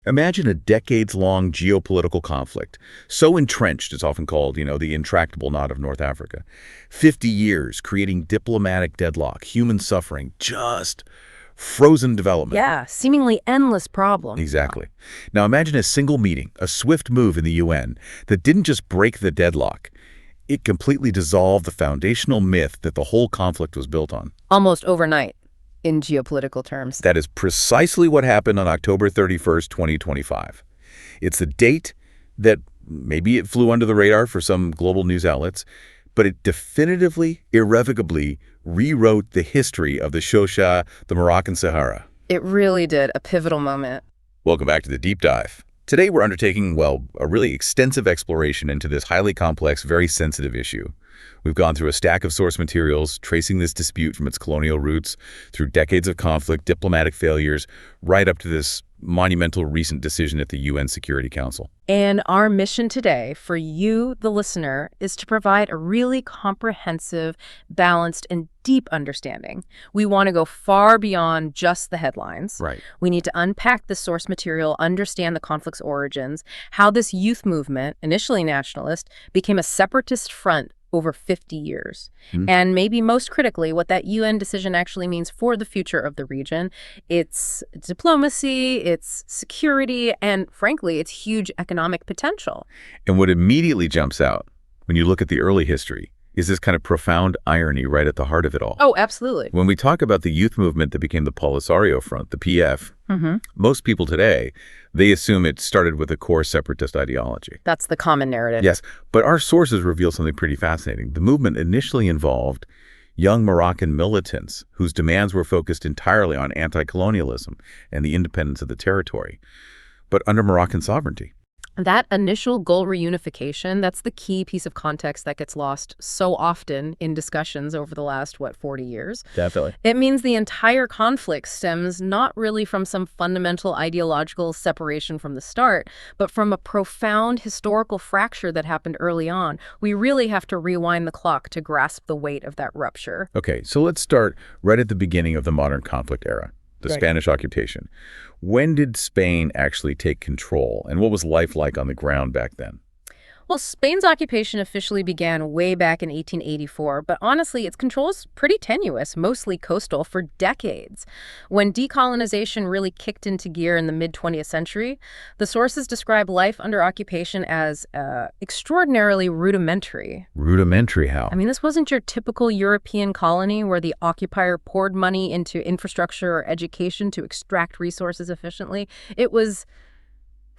Imagine a decades-long geopolitical conflict, so entrenched it's often called, the intractable knot of North Africa. 50 years creating diplomatic deadlock, human suffering, just frozen development. Yeah, seemingly endless problem. Exactly. Now imagine a single meeting, a swift move in the UN that didn't just break the deadlock. It completely dissolved the foundational myth that the whole conflict was built on. Almost overnight, in geopolitical terms. That is precisely what happened on October 31st, 2025. It's a date that maybe it flew under the radar for some global news outlets, but it definitively, irrevocably rewrote the history of the Shosha, the Moroccan Sahara. It really did, a pivotal moment. Welcome back to the Deep Dive. Today we're undertaking, a really extensive exploration into this highly complex, very sensitive issue. We've gone through a stack of source materials, tracing this dispute from its colonial roots, through decades of conflict, diplomatic failures, right up to this monumental recent decision at the UN Security Council. And our mission today for you, the listener, is to provide a really comprehensive, balanced, and deep understanding. We want to go far beyond just the headlines. Right. We need to unpack the source material, understand the conflict's origins, how this youth movement, initially nationalist, became a separatist front over 50 years. And maybe most critically, what that UN decision actually means for the future of the region. Its diplomacy, its security, and frankly, its huge economic potential. And what immediately jumps out when you look at the early history is this kind of profound irony right at the heart of it all. Oh, absolutely. When we talk about the youth movement that became the Polisario Front, the PF, most people today, they assume it started with a core separatist ideology. That's the common narrative. Yes, but our sources reveal something pretty fascinating. The movement initially involved young Moroccan militants whose demands were focused entirely on anti-colonialism and the independence of the territory, but under Moroccan sovereignty. That initial goal reunification, that's the key piece of context that gets lost so often in discussions over the last, 40 years? Definitely. It means the entire conflict stems not really from some fundamental ideological separation from the start, but from a profound historical fracture that happened early on. We really have to rewind the clock to grasp the weight of that rupture. Okay, so let's start right at the beginning of the modern conflict era, the Spanish occupation. When did Spain actually take control, and what was life like on the ground back then? Well, Spain's occupation officially began way back in 1884, but honestly, its control is pretty tenuous, mostly coastal, for decades. When decolonization really kicked into gear in the mid-20th century, the sources describe life under occupation as extraordinarily rudimentary. Rudimentary how? I mean, this wasn't your typical European colony where the occupier poured money into infrastructure or education to extract resources efficiently. It was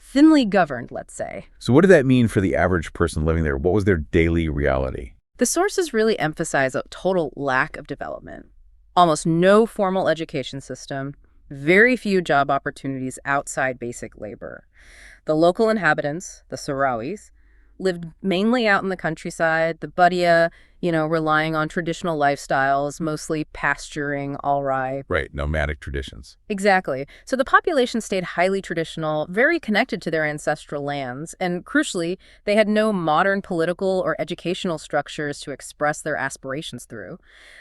thinly governed, let's say. So what did that mean for the average person living there? What was their daily reality? The sources really emphasize a total lack of development. Almost no formal education system, very few job opportunities outside basic labor. The local inhabitants, the Sahrawis, lived mainly out in the countryside, the Badia, relying on traditional lifestyles, mostly pasturing, all right. Right, nomadic traditions. Exactly. So the population stayed highly traditional, very connected to their ancestral lands, and crucially, they had no modern political or educational structures to express their aspirations through.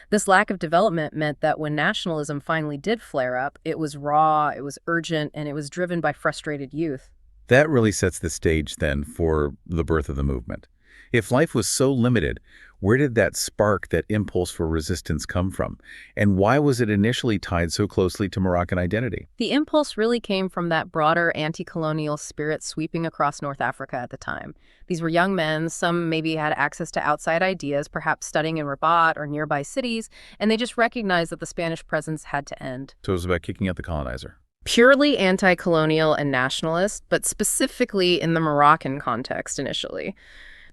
This lack of development meant that when nationalism finally did flare up, it was raw, it was urgent, and it was driven by frustrated youth. That really sets the stage, then, for the birth of the movement. If life was so limited, where did that spark, that impulse for resistance come from? And why was it initially tied so closely to Moroccan identity? The impulse really came from that broader anti-colonial spirit sweeping across North Africa at the time. These were young men, some maybe had access to outside ideas, perhaps studying in Rabat or nearby cities, and they just recognized that the Spanish presence had to end. So it was about kicking out the colonizer. Purely anti-colonial and nationalist, but specifically in the Moroccan context initially.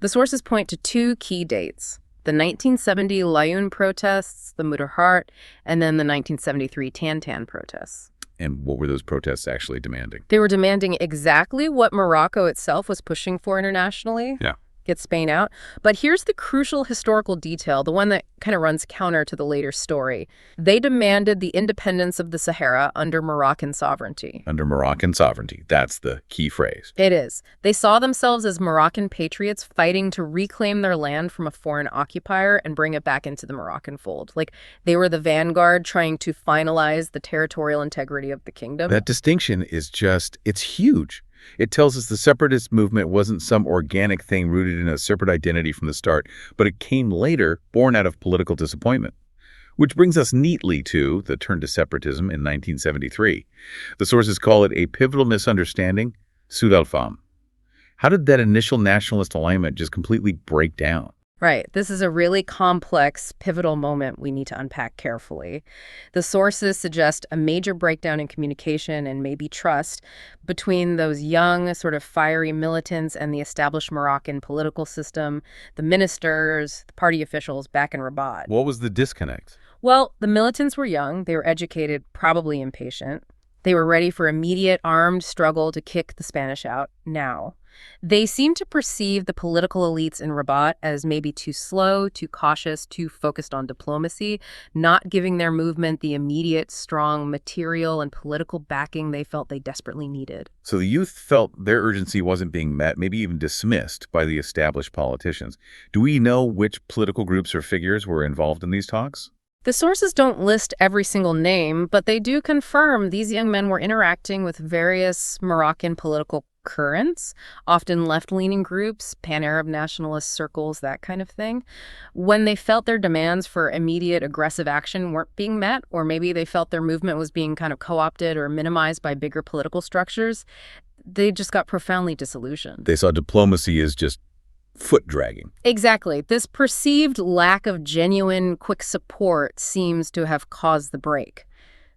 The sources point to two key dates: the 1970 Laayoune protests, the Mudaharat, and then the 1973 Tantan protests. And what were those protests actually demanding? They were demanding exactly what Morocco itself was pushing for internationally. Yeah. get Spain out. But here's the crucial historical detail, the one that kind of runs counter to the later story. They demanded the independence of the Sahara under Moroccan sovereignty. Under Moroccan sovereignty. That's the key phrase. It is. They saw themselves as Moroccan patriots fighting to reclaim their land from a foreign occupier and bring it back into the Moroccan fold. Like, they were the vanguard trying to finalize the territorial integrity of the kingdom. That distinction is it's huge. It tells us the separatist movement wasn't some organic thing rooted in a separate identity from the start, but it came later, born out of political disappointment. Which brings us neatly to the turn to separatism in 1973. The sources call it a pivotal misunderstanding, Sud al-Fam. How did that initial nationalist alignment just completely break down? Right. This is a really complex, pivotal moment we need to unpack carefully. The sources suggest a major breakdown in communication and maybe trust between those young, sort of fiery militants and the established Moroccan political system, the ministers, the party officials back in Rabat. What was the disconnect? Well, the militants were young, they were educated, probably impatient. They were ready for immediate armed struggle to kick the Spanish out now. They seemed to perceive the political elites in Rabat as maybe too slow, too cautious, too focused on diplomacy, not giving their movement the immediate, strong material and political backing they felt they desperately needed. So the youth felt their urgency wasn't being met, maybe even dismissed by the established politicians. Do we know which political groups or figures were involved in these talks? The sources don't list every single name, but they do confirm these young men were interacting with various Moroccan political currents, often left-leaning groups, pan-Arab nationalist circles, that kind of thing. When they felt their demands for immediate aggressive action weren't being met, or maybe they felt their movement was being kind of co-opted or minimized by bigger political structures, they just got profoundly disillusioned. They saw diplomacy as just foot dragging. Exactly. This perceived lack of genuine, quick support seems to have caused the break.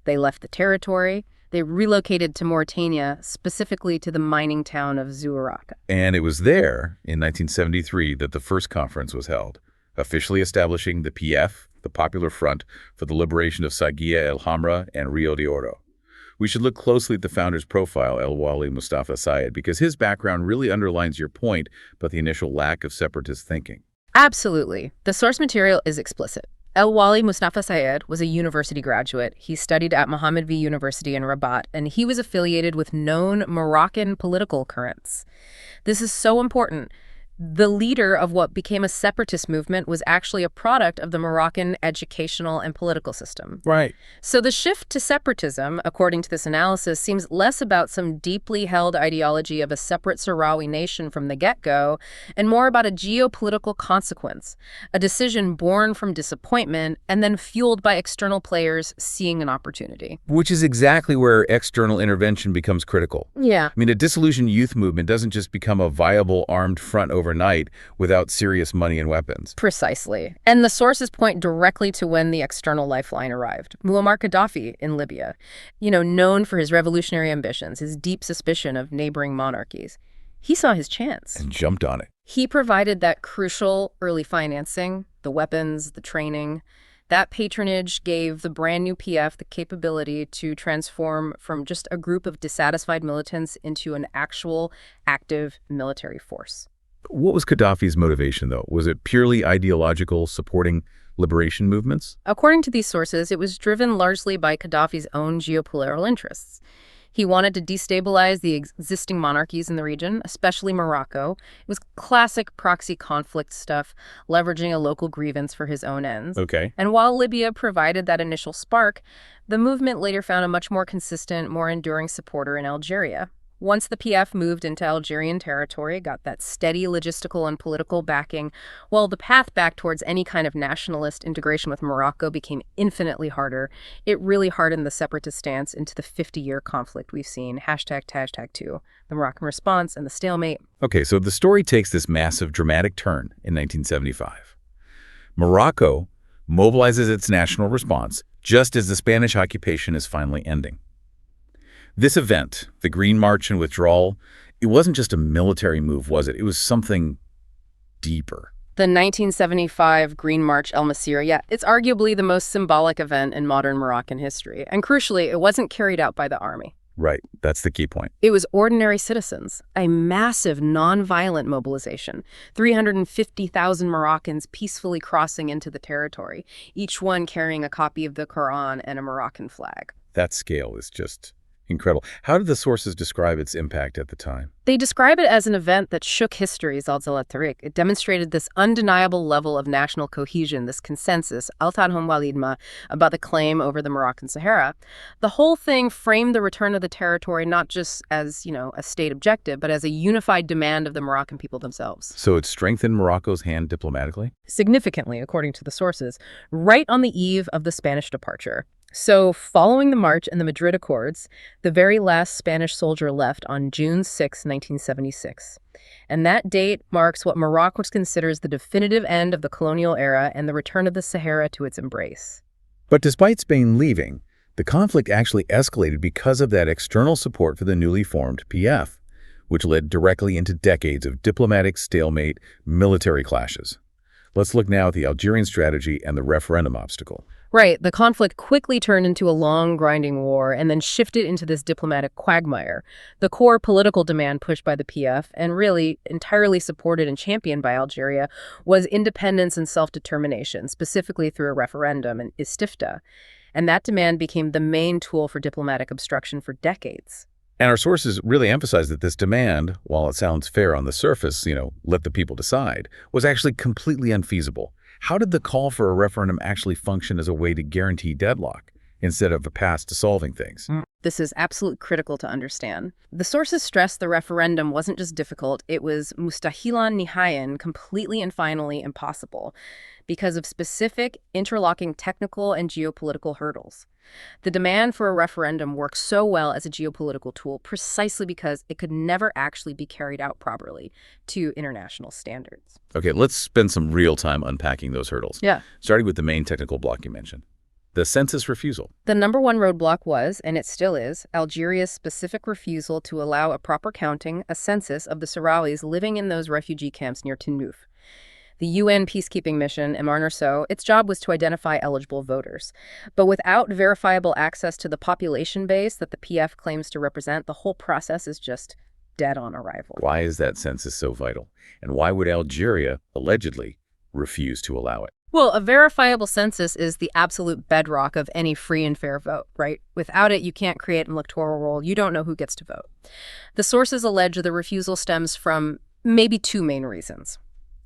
They left the territory. They relocated to Mauritania, specifically to the mining town of Zouaraka. And it was there, in 1973, that the first conference was held, officially establishing the PF, the Popular Front for the Liberation of Sagia El Hamra and Rio de Oro. We should look closely at the founder's profile, El Wali Mustafa Sayed, because his background really underlines your point about the initial lack of separatist thinking. Absolutely. The source material is explicit. El Wali Mustafa Sayed was a university graduate. He studied at Mohammed V University in Rabat, and he was affiliated with known Moroccan political currents. This is so important. The leader of what became a separatist movement was actually a product of the Moroccan educational and political system. Right. So the shift to separatism, according to this analysis, seems less about some deeply held ideology of a separate Sahrawi nation from the get-go, and more about a geopolitical consequence, a decision born from disappointment and then fueled by external players seeing an opportunity. Which is exactly where external intervention becomes critical. Yeah. I mean, a disillusioned youth movement doesn't just become a viable armed front overnight without serious money and weapons. Precisely. And the sources point directly to when the external lifeline arrived. Muammar Gaddafi in Libya, known for his revolutionary ambitions, his deep suspicion of neighboring monarchies. He saw his chance. And jumped on it. He provided that crucial early financing, the weapons, the training. That patronage gave the brand new PF the capability to transform from just a group of dissatisfied militants into an actual active military force. What was Gaddafi's motivation, though? Was it purely ideological, supporting liberation movements? According to these sources, it was driven largely by Gaddafi's own geopolitical interests. He wanted to destabilize the existing monarchies in the region, especially Morocco. It was classic proxy conflict stuff, leveraging a local grievance for his own ends. Okay. And while Libya provided that initial spark, the movement later found a much more consistent, more enduring supporter in Algeria. Once the PF moved into Algerian territory, got that steady logistical and political backing, well, the path back towards any kind of nationalist integration with Morocco became infinitely harder. It really hardened the separatist stance into the 50-year conflict we've seen, #2, the Moroccan response and the stalemate. Okay, so the story takes this massive, dramatic turn in 1975. Morocco mobilizes its national response just as the Spanish occupation is finally ending. This event, the Green March and withdrawal, it wasn't just a military move, was it? It was something deeper. The 1975 Green March El Masira, yeah, it's arguably the most symbolic event in modern Moroccan history. And crucially, it wasn't carried out by the army. Right. That's the key point. It was ordinary citizens, a massive nonviolent mobilization, 350,000 Moroccans peacefully crossing into the territory, each one carrying a copy of the Quran and a Moroccan flag. That scale is just incredible. How did the sources describe its impact at the time? They describe it as an event that shook history, Zalzala. It demonstrated this undeniable level of national cohesion, this consensus, Al-Tanhum Walidma, about the claim over the Moroccan Sahara. The whole thing framed the return of the territory not just as, a state objective, but as a unified demand of the Moroccan people themselves. So it strengthened Morocco's hand diplomatically? Significantly, according to the sources, right on the eve of the Spanish departure. So, following the march and the Madrid Accords, the very last Spanish soldier left on June 6, 1976. And that date marks what Morocco considers the definitive end of the colonial era and the return of the Sahara to its embrace. But despite Spain leaving, the conflict actually escalated because of that external support for the newly formed PF, which led directly into decades of diplomatic stalemate, military clashes. Let's look now at the Algerian strategy and the referendum obstacle. Right, the conflict quickly turned into a long, grinding war and then shifted into this diplomatic quagmire. The core political demand pushed by the PF, and really entirely supported and championed by Algeria, was independence and self-determination, specifically through a referendum, an istifta. And that demand became the main tool for diplomatic obstruction for decades. And our sources really emphasize that this demand, while it sounds fair on the surface, let the people decide, was actually completely unfeasible. How did the call for a referendum actually function as a way to guarantee deadlock instead of a path to solving things? This is absolutely critical to understand. The sources stress the referendum wasn't just difficult, it was mustahilan nihayan, completely and finally impossible, because of specific interlocking technical and geopolitical hurdles. The demand for a referendum worked so well as a geopolitical tool precisely because it could never actually be carried out properly to international standards. Okay, let's spend some real time unpacking those hurdles. Yeah. Starting with the main technical block you mentioned, the census refusal. The number one roadblock was, and it still is, Algeria's specific refusal to allow a proper counting, a census of the Sahrawis living in those refugee camps near Tindouf. The UN peacekeeping mission, MRNRSO, its job was to identify eligible voters. But without verifiable access to the population base that the PF claims to represent, the whole process is just dead on arrival. Why is that census so vital? And why would Algeria, allegedly, refuse to allow it? Well, a verifiable census is the absolute bedrock of any free and fair vote, right? Without it, you can't create an electoral roll. You don't know who gets to vote. The sources allege the refusal stems from maybe two main reasons.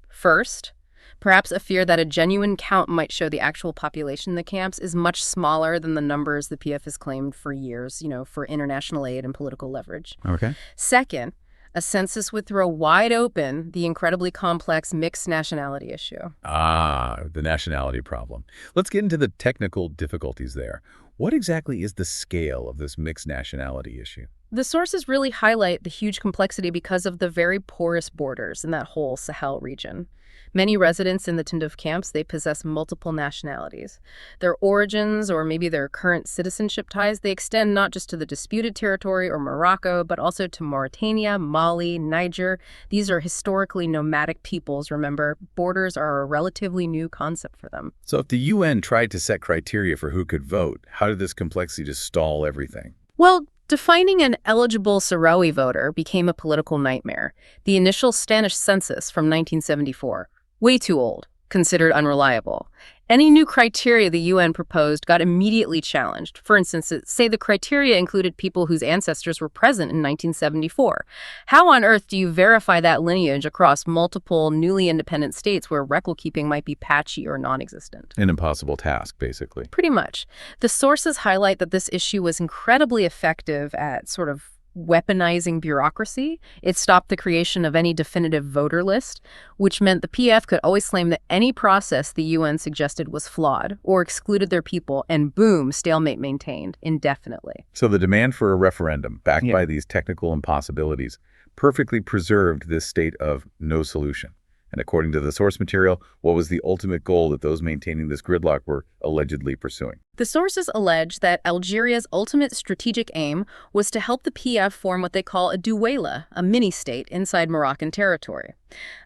First, perhaps a fear that a genuine count might show the actual population in the camps is much smaller than the numbers the PF has claimed for years, for international aid and political leverage. Okay. Second, a census would throw wide open the incredibly complex mixed nationality issue. The nationality problem. Let's get into the technical difficulties there. What exactly is the scale of this mixed nationality issue? The sources really highlight the huge complexity because of the very porous borders in that whole Sahel region. Many residents in the Tindouf camps, they possess multiple nationalities. Their origins, or maybe their current citizenship ties, they extend not just to the disputed territory or Morocco, but also to Mauritania, Mali, Niger. These are historically nomadic peoples, remember. Borders are a relatively new concept for them. So if the UN tried to set criteria for who could vote, how did this complexity just stall everything? Well, defining an eligible Sahrawi voter became a political nightmare. The initial Spanish census from 1974, way too old, considered unreliable. Any new criteria the UN proposed got immediately challenged. For instance, say the criteria included people whose ancestors were present in 1974. How on earth do you verify that lineage across multiple newly independent states where record-keeping might be patchy or non-existent? An impossible task, basically. Pretty much. The sources highlight that this issue was incredibly effective at sort of weaponizing bureaucracy. It stopped the creation of any definitive voter list, which meant the PF could always claim that any process the UN suggested was flawed or excluded their people, and boom, stalemate maintained indefinitely. So the demand for a referendum, backed by these technical impossibilities, perfectly preserved this state of no solution. And according to the source material, what was the ultimate goal that those maintaining this gridlock were allegedly pursuing? The sources allege that Algeria's ultimate strategic aim was to help the PF form what they call a douala, a mini-state inside Moroccan territory,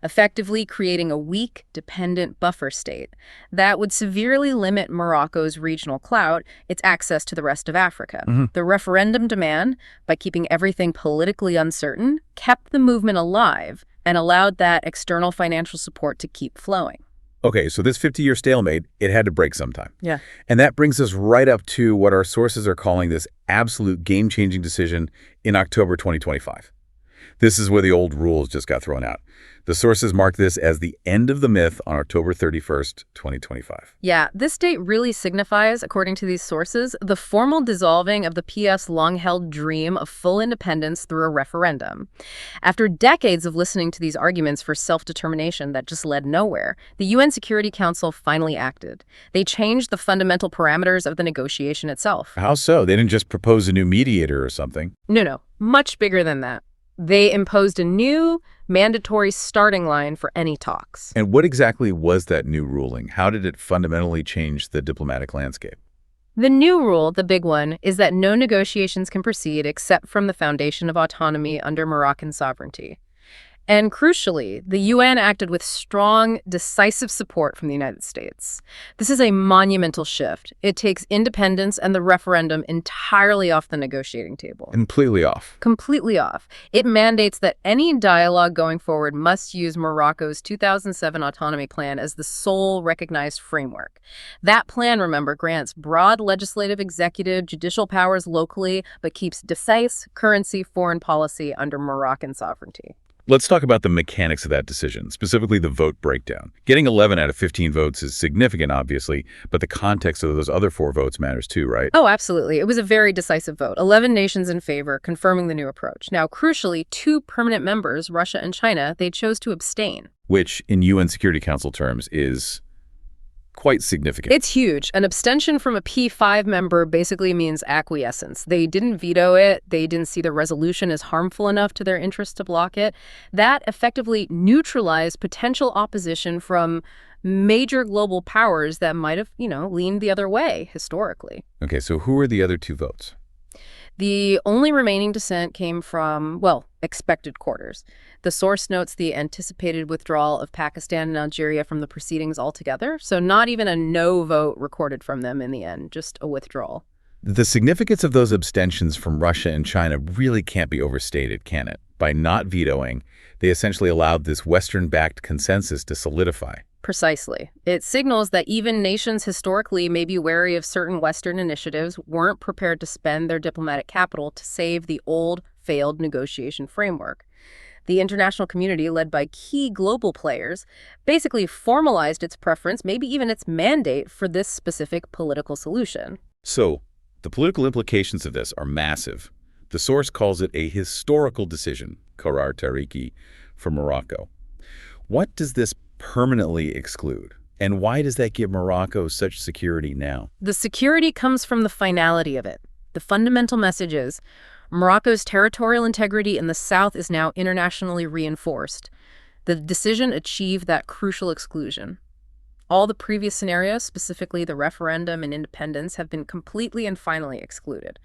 effectively creating a weak, dependent buffer state that would severely limit Morocco's regional clout, its access to the rest of Africa. The referendum demand, by keeping everything politically uncertain, kept the movement alive and allowed that external financial support to keep flowing. Okay, so this 50-year stalemate, it had to break sometime. Yeah. And that brings us right up to what our sources are calling this absolute game-changing decision in October 2025. This is where the old rules just got thrown out. The sources mark this as the end of the myth on October 31st, 2025. Yeah, this date really signifies, according to these sources, the formal dissolving of the PF's long-held dream of full independence through a referendum. After decades of listening to these arguments for self-determination that just led nowhere, the UN Security Council finally acted. They changed the fundamental parameters of the negotiation itself. How so? They didn't just propose a new mediator or something. No, much bigger than that. They imposed a new, mandatory starting line for any talks. And what exactly was that new ruling? How did it fundamentally change the diplomatic landscape? The new rule, the big one, is that no negotiations can proceed except from the foundation of autonomy under Moroccan sovereignty. And crucially, the UN acted with strong, decisive support from the United States. This is a monumental shift. It takes independence and the referendum entirely off the negotiating table. Completely off. Completely off. It mandates that any dialogue going forward must use Morocco's 2007 autonomy plan as the sole recognized framework. That plan, remember, grants broad legislative, executive, judicial powers locally, but keeps defense, currency, foreign policy under Moroccan sovereignty. Let's talk about the mechanics of that decision, specifically the vote breakdown. Getting 11 out of 15 votes is significant, obviously, but the context of those other 4 votes matters too, right? Oh, absolutely. It was a very decisive vote. 11 nations in favor, confirming the new approach. Now, crucially, 2 permanent members, Russia and China, they chose to abstain. Which, in UN Security Council terms, is quite significant. It's huge. An abstention from a P5 member basically means acquiescence. They didn't veto it. They didn't see the resolution as harmful enough to their interest to block it. That effectively neutralized potential opposition from major global powers that might have, leaned the other way historically. Okay, so who are the other 2 votes? The only remaining dissent came from, expected quarters. The source notes the anticipated withdrawal of Pakistan and Algeria from the proceedings altogether, so not even a no vote recorded from them in the end, just a withdrawal. The significance of those abstentions from Russia and China really can't be overstated, can it? By not vetoing, they essentially allowed this Western-backed consensus to solidify. Precisely. It signals that even nations historically may be wary of certain Western initiatives weren't prepared to spend their diplomatic capital to save the old, failed negotiation framework. The international community, led by key global players, basically formalized its preference, maybe even its mandate, for this specific political solution. So, the political implications of this are massive. The source calls it a historical decision, Qarar Tariqi, for Morocco. What does this permanently exclude? And why does that give Morocco such security now? The security comes from the finality of it. The fundamental message is Morocco's territorial integrity in the south is now internationally reinforced. The decision achieved that crucial exclusion. All the previous scenarios, specifically the referendum and independence, have been completely and finally excluded.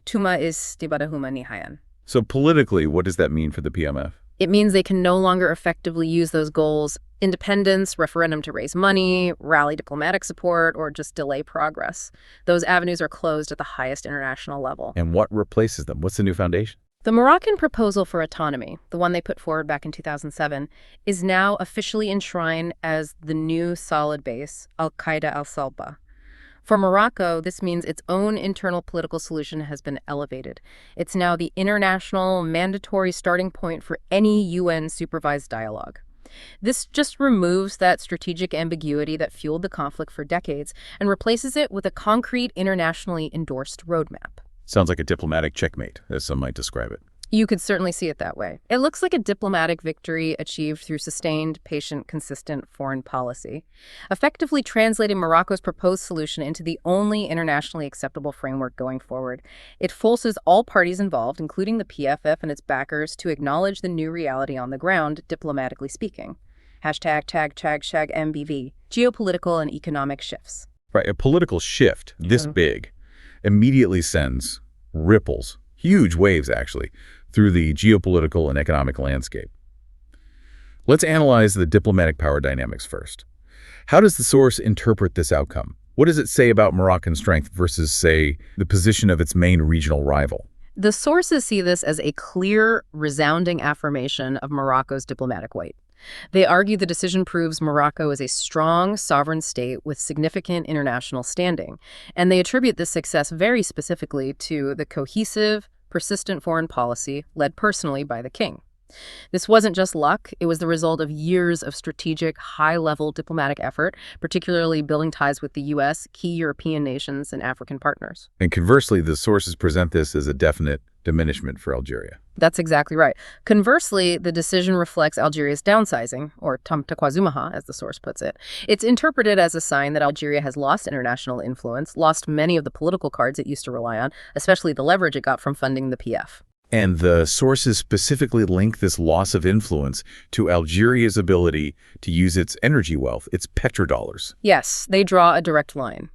Tuma is tibadahuma nihayan. So politically, what does that mean for the PMF? It means they can no longer effectively use those goals, independence, referendum to raise money, rally diplomatic support, or just delay progress. Those avenues are closed at the highest international level. And what replaces them? What's the new foundation? The Moroccan proposal for autonomy, the one they put forward back in 2007, is now officially enshrined as the new solid base, Al-Qaeda al-Salba. For Morocco, this means its own internal political solution has been elevated. It's now the international, mandatory starting point for any UN-supervised dialogue. This just removes that strategic ambiguity that fueled the conflict for decades and replaces it with a concrete, internationally endorsed roadmap. Sounds like a diplomatic checkmate, as some might describe it. You could certainly see it that way. It looks like a diplomatic victory achieved through sustained, patient, consistent foreign policy, effectively translating Morocco's proposed solution into the only internationally acceptable framework going forward. It forces all parties involved, including the PFF and its backers, to acknowledge the new reality on the ground, diplomatically speaking. Hashtag MBV, geopolitical and economic shifts. Right, a political shift this big immediately sends ripples, huge waves actually, through the geopolitical and economic landscape. Let's analyze the diplomatic power dynamics first. How does the source interpret this outcome? What does it say about Moroccan strength versus, say, the position of its main regional rival? The sources see this as a clear, resounding affirmation of Morocco's diplomatic weight. They argue the decision proves Morocco is a strong, sovereign state with significant international standing, and they attribute this success very specifically to the cohesive, persistent foreign policy led personally by the king. This wasn't just luck, it was the result of years of strategic, high-level diplomatic effort, particularly building ties with the U.S., key European nations, and African partners. And conversely, the sources present this as a definite diminishment for Algeria. That's exactly right. Conversely, the decision reflects Algeria's downsizing, or tamtakwazumaha, as the source puts it. It's interpreted as a sign that Algeria has lost international influence, lost many of the political cards it used to rely on, especially the leverage it got from funding the PF. And the sources specifically link this loss of influence to Algeria's ability to use its energy wealth, its petrodollars. Yes, they draw a direct line.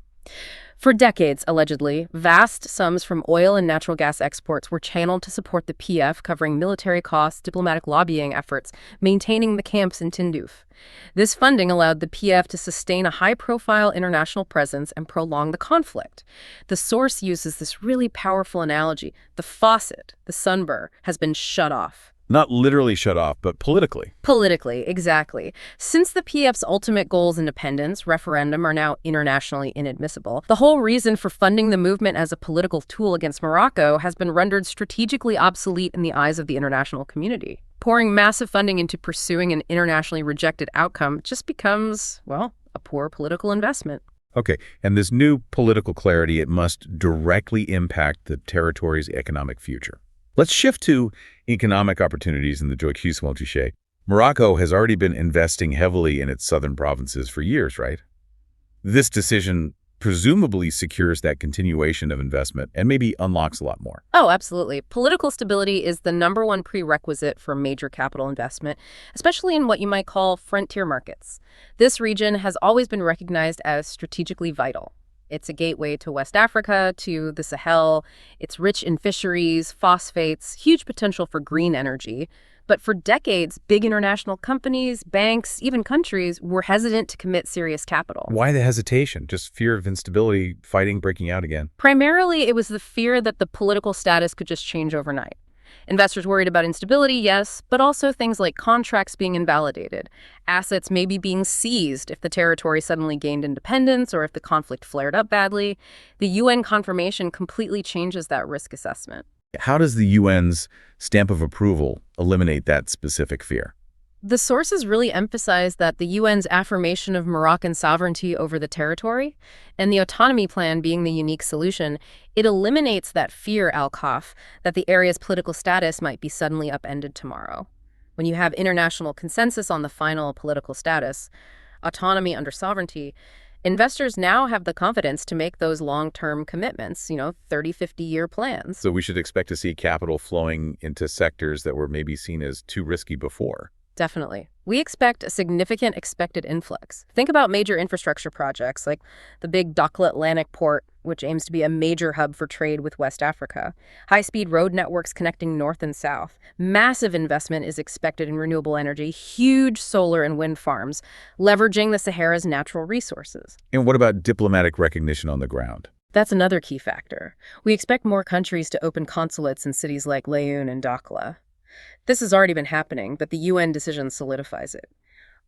For decades, allegedly, vast sums from oil and natural gas exports were channeled to support the PF, covering military costs, diplomatic lobbying efforts, maintaining the camps in Tindouf. This funding allowed the PF to sustain a high-profile international presence and prolong the conflict. The source uses this really powerful analogy. The faucet, the sunburr, has been shut off. Not literally shut off, but politically. Politically, exactly. Since the PF's ultimate goal is independence, referendum are now internationally inadmissible. The whole reason for funding the movement as a political tool against Morocco has been rendered strategically obsolete in the eyes of the international community. Pouring massive funding into pursuing an internationally rejected outcome just becomes, well, a poor political investment. Okay, and this new political clarity, it must directly impact the territory's economic future. Let's shift to economic opportunities in the Touché. Morocco has already been investing heavily in its southern provinces for years, right? This decision presumably secures that continuation of investment and maybe unlocks a lot more. Oh, absolutely. Political stability is the #1 prerequisite for major capital investment, especially in what you might call frontier markets. This region has always been recognized as strategically vital. It's a gateway to West Africa, to the Sahel. It's rich in fisheries, phosphates, huge potential for green energy. But for decades, big international companies, banks, even countries were hesitant to commit serious capital. Why the hesitation? Just fear of instability, fighting breaking out again? Primarily, it was the fear that the political status could just change overnight. Investors worried about instability, yes, but also things like contracts being invalidated, assets maybe being seized if the territory suddenly gained independence or if the conflict flared up badly. The UN confirmation completely changes that risk assessment. How does the UN's stamp of approval eliminate that specific fear? The sources really emphasize that the UN's affirmation of Moroccan sovereignty over the territory, and the autonomy plan being the unique solution, it eliminates that fear, Al-Khaf, that the area's political status might be suddenly upended tomorrow. When you have international consensus on the final political status, autonomy under sovereignty, investors now have the confidence to make those long-term commitments, 30, 50-year plans. So we should expect to see capital flowing into sectors that were maybe seen as too risky before. Definitely. We expect a significant expected influx. Think about major infrastructure projects like the big Dakhla Atlantic port, which aims to be a major hub for trade with West Africa. High-speed road networks connecting north and south. Massive investment is expected in renewable energy, huge solar and wind farms, leveraging the Sahara's natural resources. And what about diplomatic recognition on the ground? That's another key factor. We expect more countries to open consulates in cities like Laayoune and Dakhla. This has already been happening, but the UN decision solidifies it.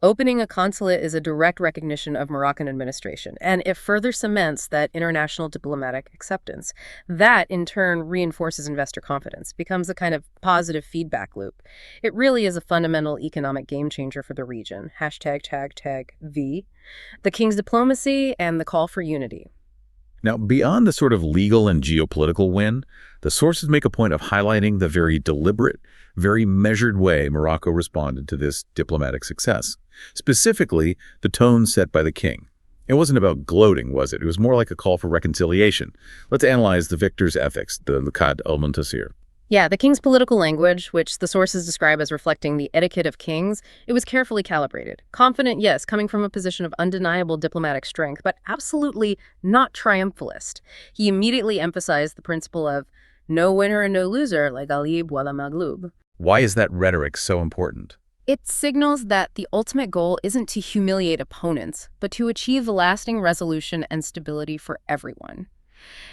Opening a consulate is a direct recognition of Moroccan administration, and it further cements that international diplomatic acceptance. That, in turn, reinforces investor confidence, becomes a kind of positive feedback loop. It really is a fundamental economic game changer for the region. #V. The king's diplomacy and the call for unity. Now, beyond the sort of legal and geopolitical win, the sources make a point of highlighting the very deliberate, very measured way Morocco responded to this diplomatic success. Specifically, the tone set by the king. It wasn't about gloating, was it? It was more like a call for reconciliation. Let's analyze the victor's ethics, the Liqad al-Muntasir. Yeah, the king's political language, which the sources describe as reflecting the etiquette of kings, it was carefully calibrated. Confident, yes, coming from a position of undeniable diplomatic strength, but absolutely not triumphalist. He immediately emphasized the principle of no winner and no loser, like Ghalib wala maghlub. Why is that rhetoric so important? It signals that the ultimate goal isn't to humiliate opponents, but to achieve lasting resolution and stability for everyone.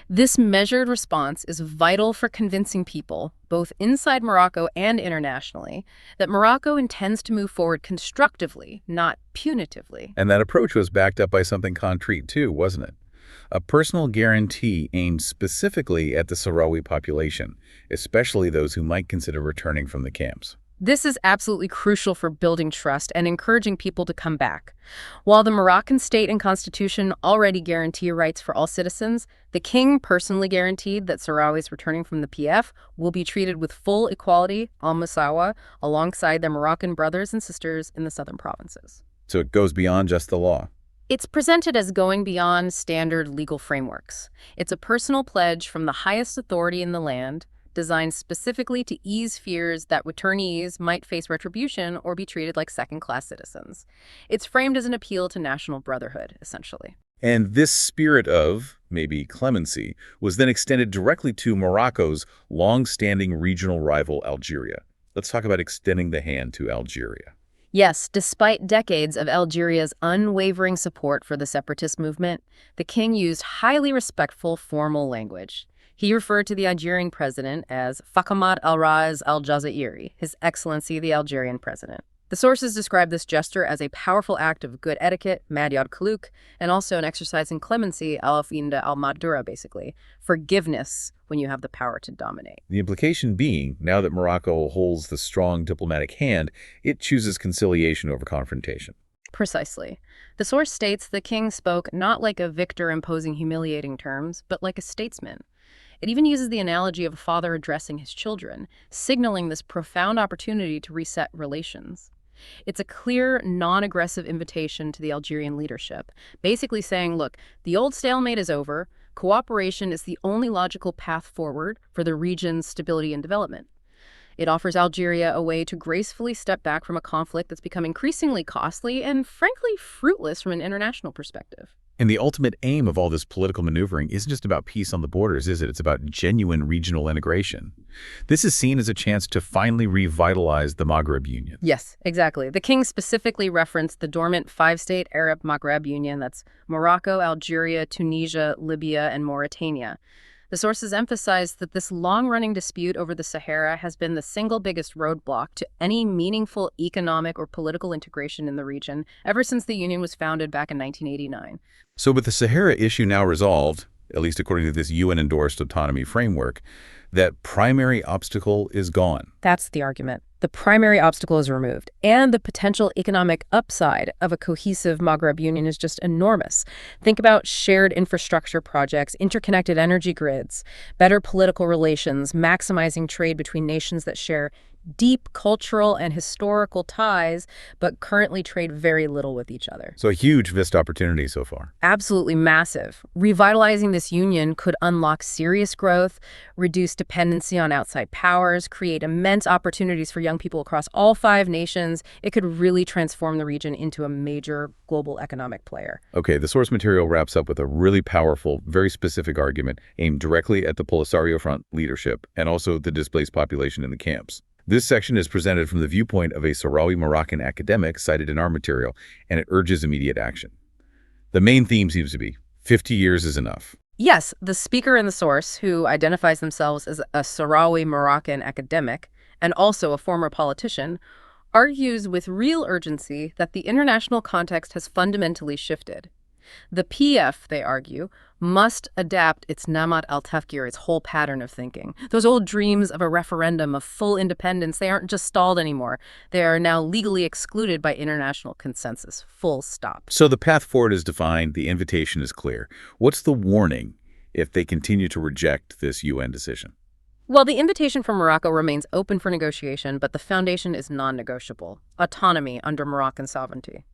This measured response is vital for convincing people, both inside Morocco and internationally, that Morocco intends to move forward constructively, not punitively. And that approach was backed up by something concrete too, wasn't it? A personal guarantee aimed specifically at the Sahrawi population, especially those who might consider returning from the camps. This is absolutely crucial for building trust and encouraging people to come back. While the Moroccan state and constitution already guarantee rights for all citizens, the king personally guaranteed that Sahrawis returning from the PF will be treated with full equality, al-Musawa, alongside their Moroccan brothers and sisters in the southern provinces. So it goes beyond just the law. It's presented as going beyond standard legal frameworks. It's a personal pledge from the highest authority in the land, designed specifically to ease fears that returnees might face retribution or be treated like second-class citizens. It's framed as an appeal to national brotherhood, essentially. And this spirit of, maybe clemency, was then extended directly to Morocco's long-standing regional rival, Algeria. Let's talk about extending the hand to Algeria. Yes, despite decades of Algeria's unwavering support for the separatist movement, the king used highly respectful formal language. He referred to the Algerian president as Fakamat al-Raz al-Jazairi, His Excellency the Algerian president. The sources describe this gesture as a powerful act of good etiquette, madyad kuluk, and also an exercise in clemency, al-finda al-madura, basically, forgiveness when you have the power to dominate. The implication being, now that Morocco holds the strong diplomatic hand, it chooses conciliation over confrontation. Precisely. The source states the king spoke not like a victor imposing humiliating terms, but like a statesman. It even uses the analogy of a father addressing his children, signaling this profound opportunity to reset relations. It's a clear, non-aggressive invitation to the Algerian leadership, basically saying, look, the old stalemate is over, cooperation is the only logical path forward for the region's stability and development. It offers Algeria a way to gracefully step back from a conflict that's become increasingly costly and, frankly, fruitless from an international perspective. And the ultimate aim of all this political maneuvering isn't just about peace on the borders, is it? It's about genuine regional integration. This is seen as a chance to finally revitalize the Maghreb Union. Yes, exactly. The king specifically referenced the dormant five-state Arab Maghreb Union, that's Morocco, Algeria, Tunisia, Libya, and Mauritania. The sources emphasize that this long-running dispute over the Sahara has been the single biggest roadblock to any meaningful economic or political integration in the region ever since the Union was founded back in 1989. So with the Sahara issue now resolved, at least according to this UN-endorsed autonomy framework, that primary obstacle is gone. That's the argument. The primary obstacle is removed, and the potential economic upside of a cohesive Maghreb Union is just enormous. Think about shared infrastructure projects, interconnected energy grids, better political relations, maximizing trade between nations that share deep cultural and historical ties, but currently trade very little with each other. So a huge missed opportunity so far. Absolutely massive. Revitalizing this union could unlock serious growth, reduce dependency on outside powers, create immense opportunities for young people across all 5 nations. It could really transform the region into a major global economic player. Okay, the source material wraps up with a really powerful, very specific argument aimed directly at the Polisario Front leadership and also the displaced population in the camps. This section is presented from the viewpoint of a Sahrawi Moroccan academic cited in our material, and it urges immediate action. The main theme seems to be 50 years is enough. Yes, the speaker in the source, who identifies themselves as a Sahrawi Moroccan academic and also a former politician, argues with real urgency that the international context has fundamentally shifted. The PF, they argue, must adapt its Namat al-Tafkir, its whole pattern of thinking. Those old dreams of a referendum of full independence, they aren't just stalled anymore. They are now legally excluded by international consensus. Full stop. So the path forward is defined, the invitation is clear. What's the warning if they continue to reject this UN decision? Well, the invitation from Morocco remains open for negotiation, but the foundation is non-negotiable. Autonomy under Moroccan sovereignty.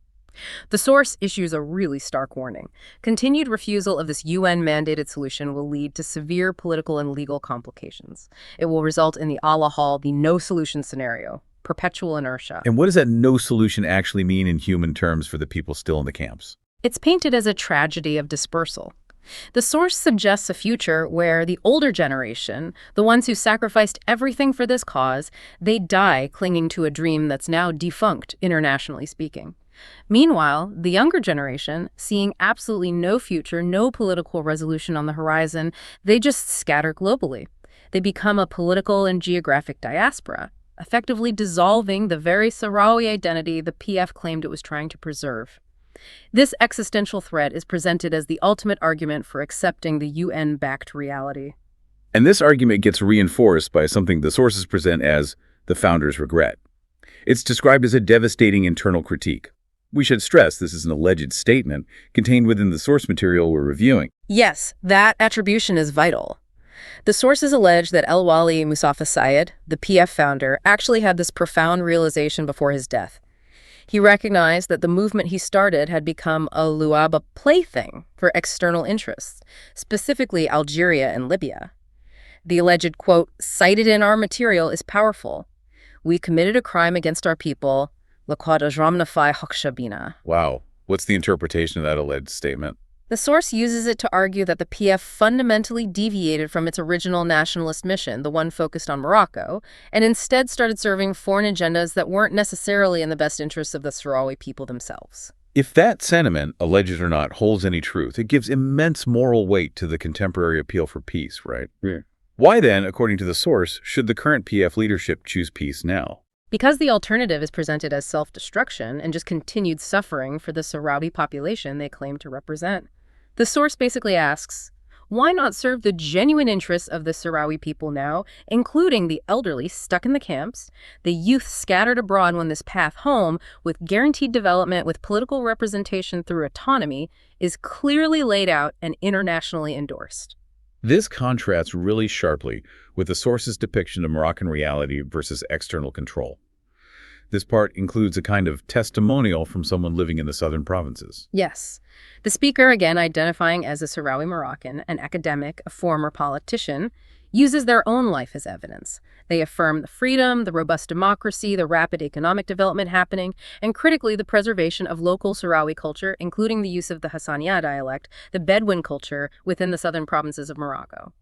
The source issues a really stark warning. Continued refusal of this UN-mandated solution will lead to severe political and legal complications. It will result in the Allah Hall, the no-solution scenario, perpetual inertia. And what does that no solution actually mean in human terms for the people still in the camps? It's painted as a tragedy of dispersal. The source suggests a future where the older generation, the ones who sacrificed everything for this cause, they die clinging to a dream that's now defunct, internationally speaking. Meanwhile, the younger generation, seeing absolutely no future, no political resolution on the horizon, they just scatter globally. They become a political and geographic diaspora, effectively dissolving the very Sahrawi identity the PF claimed it was trying to preserve. This existential threat is presented as the ultimate argument for accepting the UN-backed reality. And this argument gets reinforced by something the sources present as the founders' regret. It's described as a devastating internal critique. We should stress this is an alleged statement contained within the source material we're reviewing. Yes, that attribution is vital. The sources allege that El-Wali Mustafa Sayed, the PF founder, actually had this profound realization before his death. He recognized that the movement he started had become a lu'aba plaything for external interests, specifically Algeria and Libya. The alleged quote, cited in our material is powerful. We committed a crime against our people, laqad ajramna fi haqshabina. Wow. What's the interpretation of that alleged statement? The source uses it to argue that the PF fundamentally deviated from its original nationalist mission, the one focused on Morocco, and instead started serving foreign agendas that weren't necessarily in the best interests of the Sahrawi people themselves. If that sentiment, alleged or not, holds any truth, it gives immense moral weight to the contemporary appeal for peace, right? Yeah. Why then, according to the source, should the current PF leadership choose peace now? Because the alternative is presented as self-destruction and just continued suffering for the Sahrawi population they claim to represent. The source basically asks, why not serve the genuine interests of the Sahrawi people now, including the elderly stuck in the camps, the youth scattered abroad when this path home, with guaranteed development with political representation through autonomy, is clearly laid out and internationally endorsed. This contrasts really sharply with the source's depiction of Moroccan reality versus external control. This part includes a kind of testimonial from someone living in the southern provinces. Yes. The speaker, again identifying as a Sahrawi Moroccan, an academic, a former politician, uses their own life as evidence. They affirm the freedom, the robust democracy, the rapid economic development happening, and critically the preservation of local Sahrawi culture, including the use of the Hassaniya dialect, the Bedouin culture within the southern provinces of Morocco.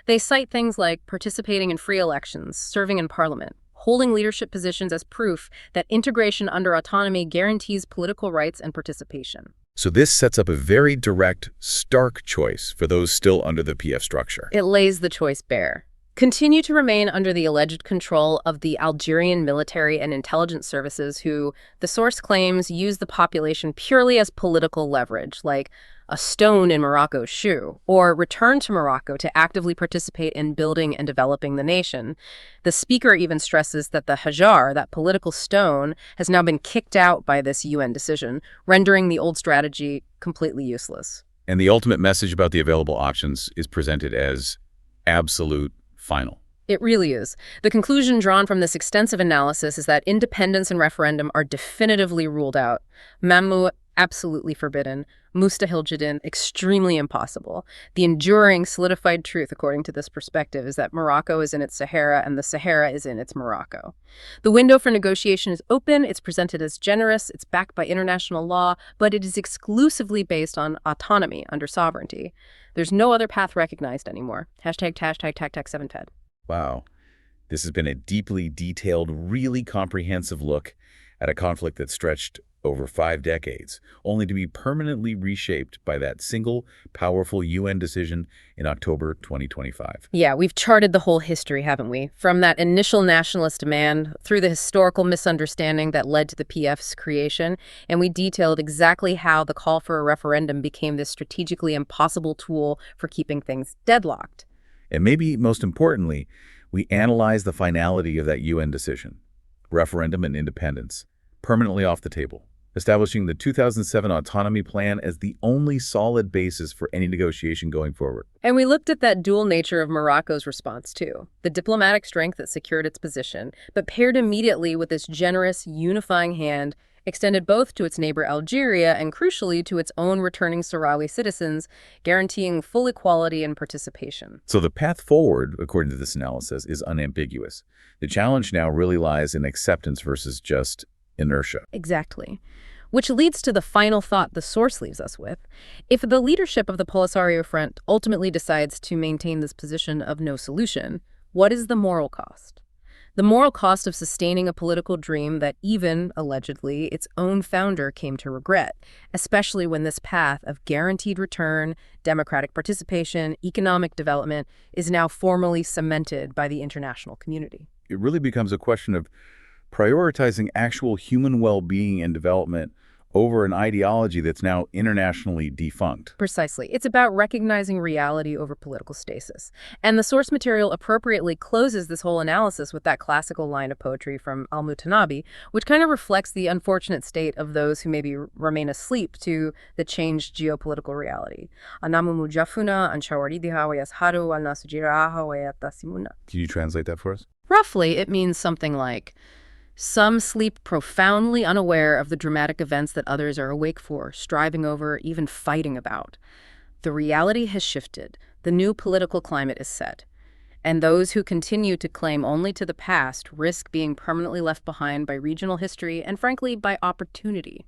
They cite things like participating in free elections, serving in parliament, holding leadership positions as proof that integration under autonomy guarantees political rights and participation. So this sets up a very direct, stark choice for those still under the PF structure. It lays the choice bare. Continue to remain under the alleged control of the Algerian military and intelligence services who, the source claims, use the population purely as political leverage, like a stone in Morocco's shoe, or return to Morocco to actively participate in building and developing the nation. The speaker even stresses that the Hajar, that political stone, has now been kicked out by this UN decision, rendering the old strategy completely useless. And the ultimate message about the available options is presented as absolute final. It really is. The conclusion drawn from this extensive analysis is that independence and referendum are definitively ruled out. Mamnu, absolutely forbidden. Mustahil jiddan, extremely impossible. The enduring, solidified truth, according to this perspective, is that Morocco is in its Sahara and the Sahara is in its Morocco. The window for negotiation is open, it's presented as generous, it's backed by international law, but it is exclusively based on autonomy under sovereignty. There's no other path recognized anymore. Hashtag 7Fed. Wow. This has been a deeply detailed, really comprehensive look at a conflict that stretched over 5 decades, only to be permanently reshaped by that single, powerful UN decision in October 2025. Yeah, we've charted the whole history, haven't we? From that initial nationalist demand through the historical misunderstanding that led to the PF's creation, and we detailed exactly how the call for a referendum became this strategically impossible tool for keeping things deadlocked. And maybe most importantly, we analyzed the finality of that UN decision, referendum and independence, permanently off the table, establishing the 2007 autonomy plan as the only solid basis for any negotiation going forward. And we looked at that dual nature of Morocco's response, too. The diplomatic strength that secured its position, but paired immediately with this generous, unifying hand extended both to its neighbor Algeria and, crucially, to its own returning Sahrawi citizens, guaranteeing full equality and participation. So the path forward, according to this analysis, is unambiguous. The challenge now really lies in acceptance versus just inertia. Exactly. Which leads to the final thought the source leaves us with. If the leadership of the Polisario Front ultimately decides to maintain this position of no solution, what is the moral cost? The moral cost of sustaining a political dream that even, allegedly, its own founder came to regret, especially when this path of guaranteed return, democratic participation, economic development is now formally cemented by the international community. It really becomes a question of prioritizing actual human well-being and development over an ideology that's now internationally defunct. Precisely. It's about recognizing reality over political stasis. And the source material appropriately closes this whole analysis with that classical line of poetry from Al-Mutanabi, which kind of reflects the unfortunate state of those who maybe remain asleep to the changed geopolitical reality. Anamu mujafuna an shawaridiha wa yasharu al-nasu jiraha wa yatasimuna. Can you translate that for us? Roughly, it means something like, some sleep profoundly unaware of the dramatic events that others are awake for, striving over, even fighting about. The reality has shifted. The new political climate is set. And those who continue to claim only to the past risk being permanently left behind by regional history and, frankly, by opportunity.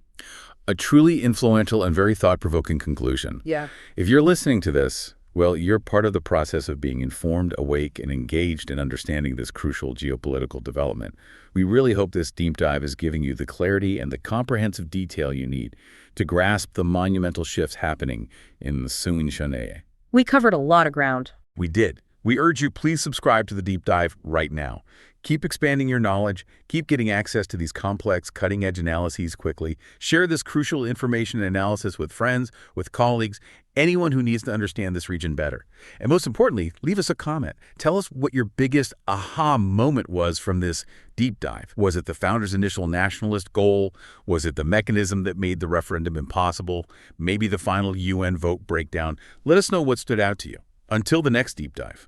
A truly influential and very thought-provoking conclusion. Yeah. If you're listening to this, well, you're part of the process of being informed, awake, and engaged in understanding this crucial geopolitical development. We really hope this deep dive is giving you the clarity and the comprehensive detail you need to grasp the monumental shifts happening in the Sahara. We covered a lot of ground. We did. We urge you, please subscribe to the deep dive right now. Keep expanding your knowledge, keep getting access to these complex, cutting-edge analyses quickly. Share this crucial information and analysis with friends, with colleagues, anyone who needs to understand this region better. And most importantly, leave us a comment. Tell us what your biggest aha moment was from this deep dive. Was it the founder's initial nationalist goal? Was it the mechanism that made the referendum impossible? Maybe the final UN vote breakdown? Let us know what stood out to you. Until the next deep dive.